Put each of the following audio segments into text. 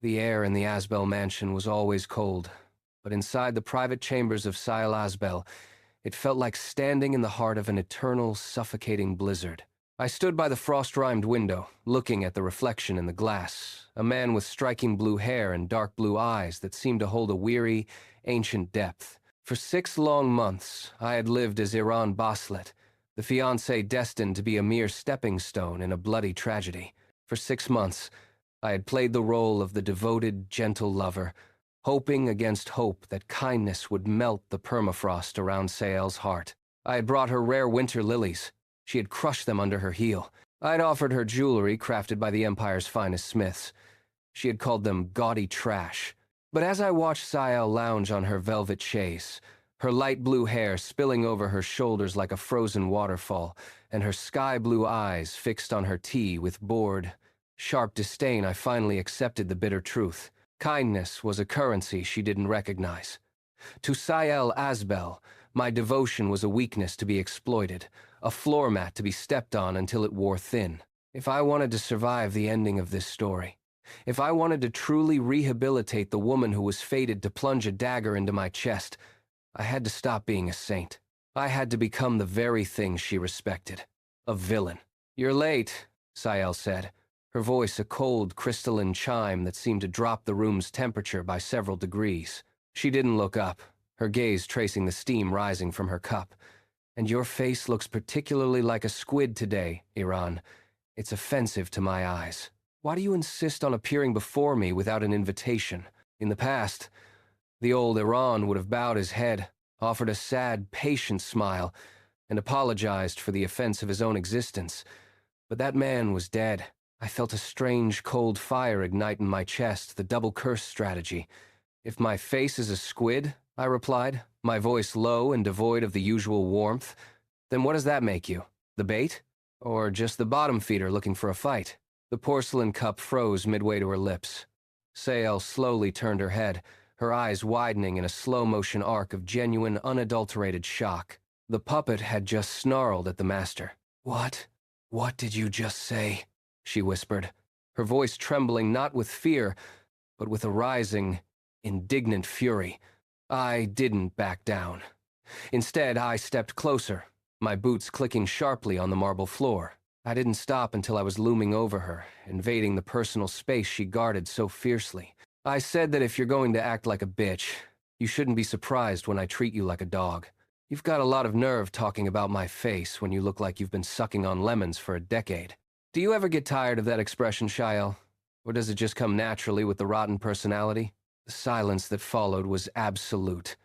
The air in the Asbel mansion was always cold, but inside the private chambers of Sile Asbel, it felt like standing in the heart of an eternal, suffocating blizzard. I stood by the frost-rimed window, looking at the reflection in the glass, a man with striking blue hair and dark blue eyes that seemed to hold a weary, ancient depth. For 6 long months, I had lived as Iran Baslet, the fiancé destined to be a mere stepping stone in a bloody tragedy. For 6 months, I had played the role of the devoted, gentle lover, hoping against hope that kindness would melt the permafrost around Sael's heart. I had brought her rare winter lilies. She had crushed them under her heel. I had offered her jewelry crafted by the Empire's finest smiths. She had called them gaudy trash. But as I watched Sael lounge on her velvet chaise, her light blue hair spilling over her shoulders like a frozen waterfall, and her sky-blue eyes fixed on her tea with bored, sharp disdain, I finally accepted the bitter truth. Kindness was a currency she didn't recognize. To Sael Asbel, my devotion was a weakness to be exploited, a floor mat to be stepped on until it wore thin. If I wanted to survive the ending of this story, if I wanted to truly rehabilitate the woman who was fated to plunge a dagger into my chest, I had to stop being a saint. I had to become the very thing she respected, a villain. "You're late," Sael said, her voice a cold, crystalline chime that seemed to drop the room's temperature by several degrees. She didn't look up, her gaze tracing the steam rising from her cup. "And your face looks particularly like a squid today, Iran. It's offensive to my eyes. Why do you insist on appearing before me without an invitation? In the past, the old Iran would have bowed his head, offered a sad, patient smile, and apologized for the offense of his own existence. But that man was dead. I felt a strange, cold fire ignite in my chest, the double curse strategy. "If my face is a squid," I replied, my voice low and devoid of the usual warmth, "then what does that make you? The bait? Or just the bottom feeder looking for a fight?" The porcelain cup froze midway to her lips. Sael slowly turned her head, her eyes widening in a slow-motion arc of genuine, unadulterated shock. The puppet had just snarled at the master. What did you just say?" she whispered, her voice trembling not with fear, but with a rising, indignant fury. I didn't back down. Instead, I stepped closer, my boots clicking sharply on the marble floor. I didn't stop until I was looming over her, invading the personal space she guarded so fiercely. "I said that if you're going to act like a bitch, you shouldn't be surprised when I treat you like a dog. You've got a lot of nerve talking about my face when you look like you've been sucking on lemons for a decade. Do you ever get tired of that expression, Shael? Or does it just come naturally with the rotten personality?" The silence that followed was absolute.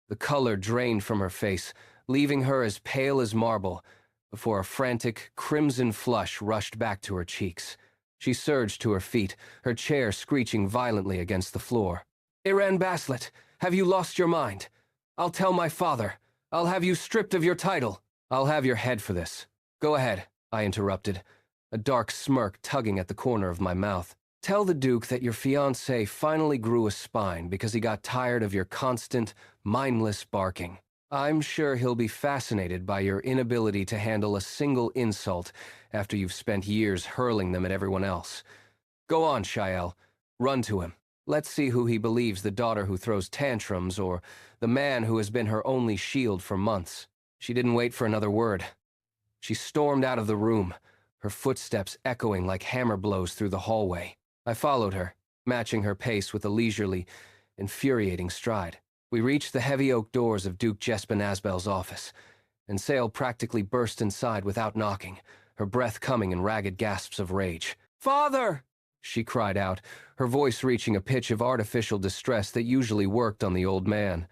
The color drained from her face, leaving her as pale as marble, before a frantic, crimson flush rushed back to her cheeks. She surged to her feet, her chair screeching violently against the floor. "Iran Baslet, have you lost your mind? I'll tell my father. I'll have you stripped of your title. I'll have your head for this." "Go ahead," I interrupted, a dark smirk tugging at the corner of my mouth. "Tell the Duke that your fiancé finally grew a spine because he got tired of your constant, mindless barking. I'm sure he'll be fascinated by your inability to handle a single insult after you've spent years hurling them at everyone else. Go on, Shael. Run to him. Let's see who he believes, the daughter who throws tantrums or the man who has been her only shield for months." She didn't wait for another word. She stormed out of the room, her footsteps echoing like hammer blows through the hallway. I followed her, matching her pace with a leisurely, infuriating stride. We reached the heavy oak doors of Duke Jespin Asbel's office, and Sael practically burst inside without knocking, her breath coming in ragged gasps of rage. "Father!" she cried out, her voice reaching a pitch of artificial distress that usually worked on the old man.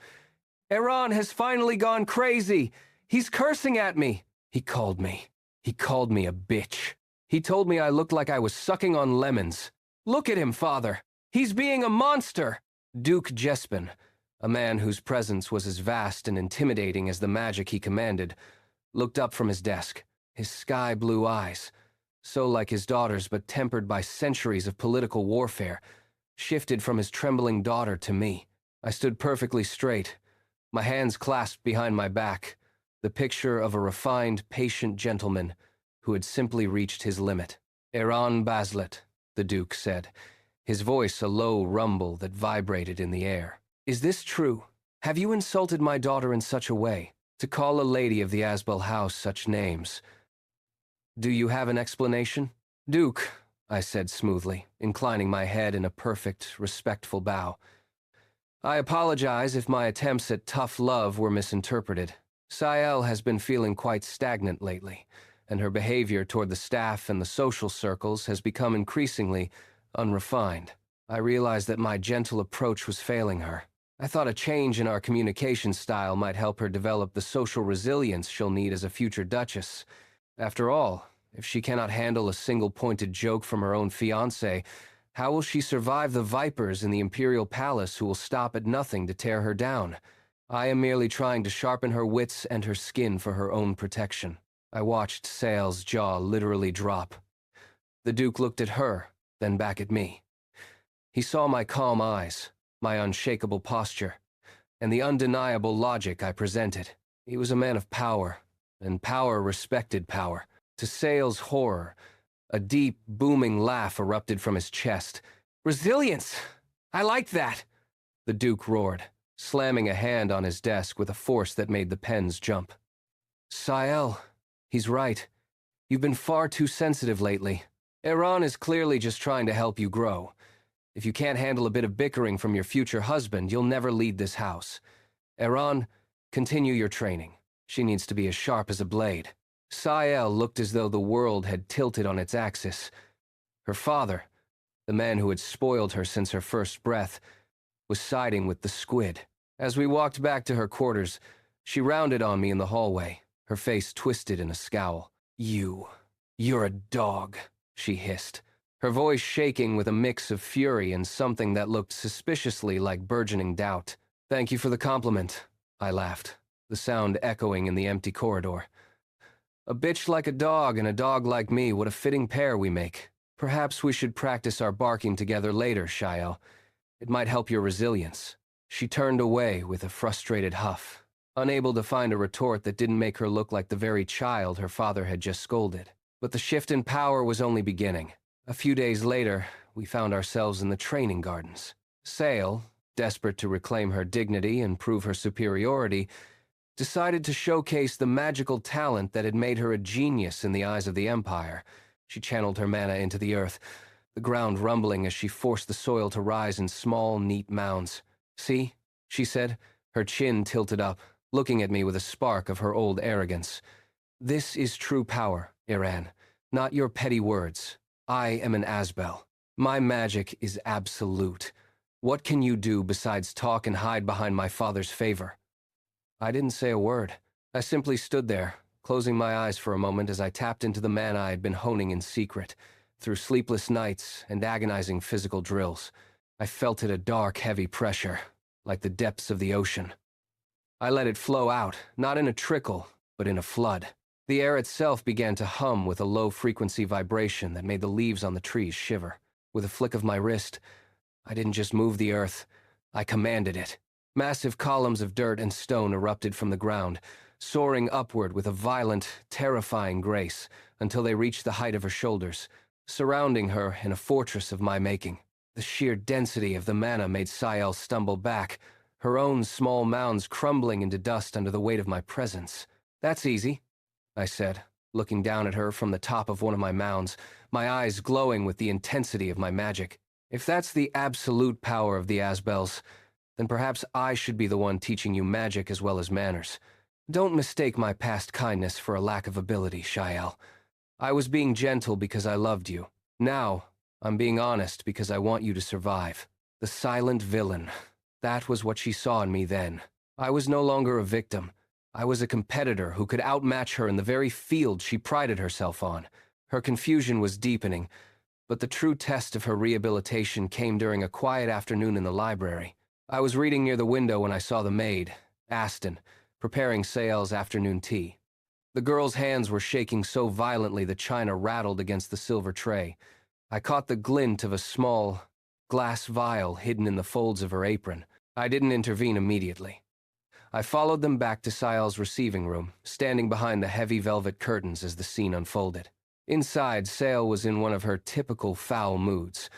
"Iran has finally gone crazy! He's cursing at me!" He called me a bitch. He told me I looked like I was sucking on lemons. "Look at him, Father! He's being a monster!" Duke Jespin, a man whose presence was as vast and intimidating as the magic he commanded, looked up from his desk, his sky-blue eyes, so like his daughter's but tempered by centuries of political warfare, shifted from his trembling daughter to me. I stood perfectly straight, my hands clasped behind my back, the picture of a refined, patient gentleman who had simply reached his limit. "Iran Baslet," the Duke said, his voice a low rumble that vibrated in the air. "Is this true? Have you insulted my daughter in such a way? To call a lady of the Asbel house such names? Do you have an explanation?" "Duke," I said smoothly, inclining my head in a perfect, respectful bow. "I apologize if my attempts at tough love were misinterpreted. Sael has been feeling quite stagnant lately, and her behavior toward the staff and the social circles has become increasingly unrefined. I realized that my gentle approach was failing her. I thought a change in our communication style might help her develop the social resilience she'll need as a future duchess. After all, if she cannot handle a single-pointed joke from her own fiancé, how will she survive the vipers in the imperial palace who will stop at nothing to tear her down? I am merely trying to sharpen her wits and her skin for her own protection." I watched Sael's jaw literally drop. The Duke looked at her, then back at me. He saw my calm eyes, my unshakable posture, and the undeniable logic I presented. He was a man of power, and power respected power. To Sael's horror, a deep, booming laugh erupted from his chest. "Resilience! I like that!" the Duke roared, slamming a hand on his desk with a force that made the pens jump. "Sael, he's right. You've been far too sensitive lately. Iran is clearly just trying to help you grow. If you can't handle a bit of bickering from your future husband, you'll never lead this house. Iran, continue your training. She needs to be as sharp as a blade." Sael looked as though the world had tilted on its axis. Her father, the man who had spoiled her since her first breath, was siding with the squid. As we walked back to her quarters, she rounded on me in the hallway, her face twisted in a scowl. You're a dog," she hissed, her voice shaking with a mix of fury and something that looked suspiciously like burgeoning doubt. "Thank you for the compliment," I laughed, the sound echoing in the empty corridor. "A bitch like a dog and a dog like me, what a fitting pair we make. Perhaps we should practice our barking together later, Shael. It might help your resilience." She turned away with a frustrated huff, unable to find a retort that didn't make her look like the very child her father had just scolded. But the shift in power was only beginning. A few days later, we found ourselves in the training gardens. Sael, desperate to reclaim her dignity and prove her superiority, decided to showcase the magical talent that had made her a genius in the eyes of the Empire. She channeled her mana into the earth, the ground rumbling as she forced the soil to rise in small, neat mounds. "See?" she said, her chin tilted up, looking at me with a spark of her old arrogance. "This is true power, Iran, not your petty words. I am an Asbel. My magic is absolute. What can you do besides talk and hide behind my father's favor?" I didn't say a word. I simply stood there, closing my eyes for a moment as I tapped into the mana I had been honing in secret, through sleepless nights and agonizing physical drills. I felt it a dark, heavy pressure, like the depths of the ocean. I let it flow out, not in a trickle, but in a flood. The air itself began to hum with a low-frequency vibration that made the leaves on the trees shiver. With a flick of my wrist, I didn't just move the earth, I commanded it. Massive columns of dirt and stone erupted from the ground, soaring upward with a violent, terrifying grace until they reached the height of her shoulders, surrounding her in a fortress of my making. The sheer density of the mana made Sael stumble back, her own small mounds crumbling into dust under the weight of my presence. "That's easy," I said, looking down at her from the top of one of my mounds, my eyes glowing with the intensity of my magic. "If that's the absolute power of the Asbels, then perhaps I should be the one teaching you magic as well as manners. Don't mistake my past kindness for a lack of ability, Shael. I was being gentle because I loved you. Now, I'm being honest because I want you to survive." The silent villain. That was what she saw in me then. I was no longer a victim. I was a competitor who could outmatch her in the very field she prided herself on. Her confusion was deepening, but the true test of her rehabilitation came during a quiet afternoon in the library. I was reading near the window when I saw the maid, Aston, preparing Sael's afternoon tea. The girl's hands were shaking so violently the china rattled against the silver tray. I caught the glint of a small glass vial hidden in the folds of her apron. I didn't intervene immediately. I followed them back to Sael's receiving room, standing behind the heavy velvet curtains as the scene unfolded. Inside, Sael was in one of her typical foul moods.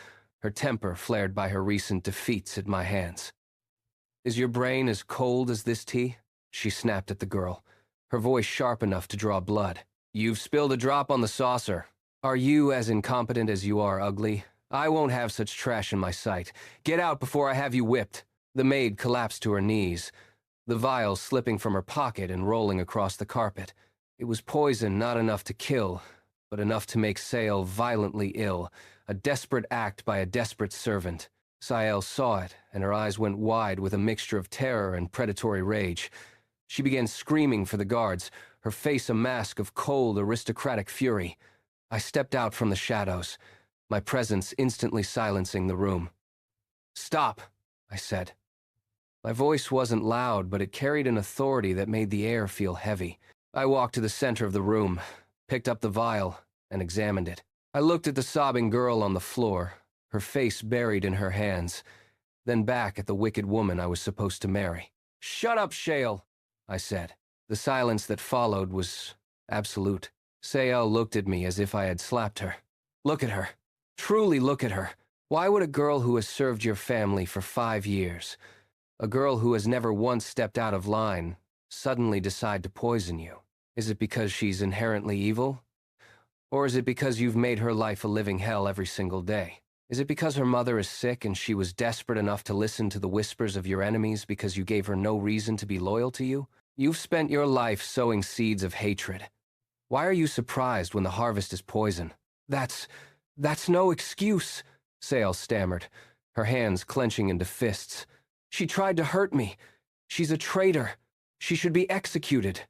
her temper flared by her recent defeats at my hands. "Is your brain as cold as this tea?" she snapped at the girl, her voice sharp enough to draw blood. "You've spilled a drop on the saucer. Are you as incompetent as you are ugly? I won't have such trash in my sight. Get out before I have you whipped." The maid collapsed to her knees, the vial slipping from her pocket and rolling across the carpet. It was poison not enough to kill, but enough to make Sael violently ill, a desperate act by a desperate servant. Sael saw it, and her eyes went wide with a mixture of terror and predatory rage. She began screaming for the guards, her face a mask of cold, aristocratic fury. I stepped out from the shadows, my presence instantly silencing the room. "Stop," I said. My voice wasn't loud, but it carried an authority that made the air feel heavy. I walked to the center of the room, picked up the vial, and examined it. I looked at the sobbing girl on the floor, her face buried in her hands, then back at the wicked woman I was supposed to marry. "Shut up, Shale," I said. The silence that followed was absolute. Sael looked at me as if I had slapped her. "Look at her. Truly look at her. Why would a girl who has served your family for 5 years, a girl who has never once stepped out of line, suddenly decide to poison you? Is it because she's inherently evil? Or is it because you've made her life a living hell every single day? Is it because her mother is sick and she was desperate enough to listen to the whispers of your enemies because you gave her no reason to be loyal to you? You've spent your life sowing seeds of hatred. Why are you surprised when the harvest is poison?" That's no excuse," Sael stammered, her hands clenching into fists. "She tried to hurt me. She's a traitor. She should be executed."